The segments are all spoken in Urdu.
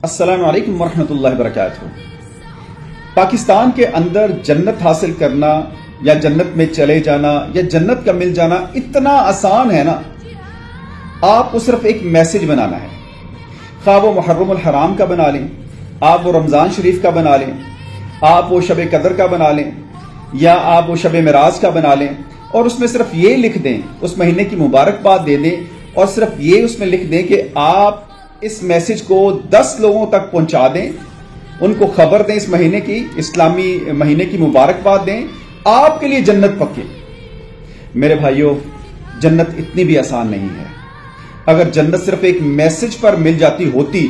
السلام علیکم ورحمۃ اللہ وبرکاتہ۔ پاکستان کے اندر جنت حاصل کرنا یا جنت میں چلے جانا یا جنت کا مل جانا اتنا آسان ہے نا، آپ کو صرف ایک میسج بنانا ہے، خواہ وہ محرم الحرام کا بنا لیں، آپ وہ رمضان شریف کا بنا لیں، آپ وہ شب قدر کا بنا لیں، یا آپ وہ شب معراج کا بنا لیں، اور اس میں صرف یہ لکھ دیں، اس مہینے کی مبارکباد دے دیں، اور صرف یہ اس میں لکھ دیں کہ آپ اس میسج کو 10 لوگوں تک پہنچا دیں، ان کو خبر دیں، اس مہینے کی اسلامی مہینے کی مبارکباد دیں، آپ کے لیے جنت پکی۔ میرے بھائیوں، جنت اتنی بھی آسان نہیں ہے۔ اگر جنت صرف ایک میسج پر مل جاتی ہوتی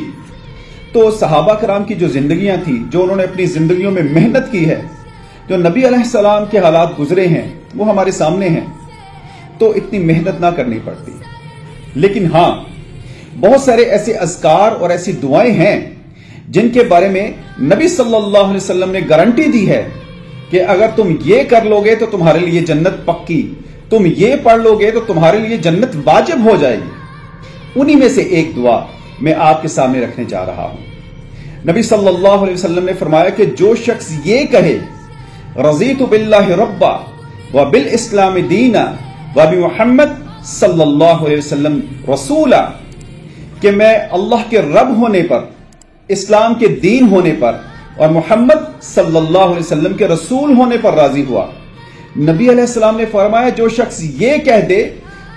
تو صحابہ کرام کی جو زندگیاں تھیں، جو انہوں نے اپنی زندگیوں میں محنت کی ہے، جو نبی علیہ السلام کے حالات گزرے ہیں وہ ہمارے سامنے ہیں، تو اتنی محنت نہ کرنی پڑتی۔ لیکن ہاں، بہت سارے ایسے اذکار اور ایسی دعائیں ہیں جن کے بارے میں نبی صلی اللہ علیہ وسلم نے گارنٹی دی ہے کہ اگر تم یہ کر لو گے تو تمہارے لیے جنت پکی، تم یہ پڑھ لو گے تو تمہارے لیے جنت واجب ہو جائے گی۔ انہی میں سے ایک دعا میں آپ کے سامنے رکھنے جا رہا ہوں۔ نبی صلی اللہ علیہ وسلم نے فرمایا کہ جو شخص یہ کہے رضیت باللہ ربا وبالاسلام دینا وبمحمد صلی اللہ علیہ وسلم رسولا، کہ میں اللہ کے رب ہونے پر، اسلام کے دین ہونے پر اور محمد صلی اللہ علیہ وسلم کے رسول ہونے پر راضی ہوا، نبی علیہ السلام نے فرمایا جو شخص یہ کہہ دے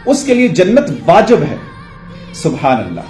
اس کے لیے جنت واجب ہے۔ سبحان اللہ۔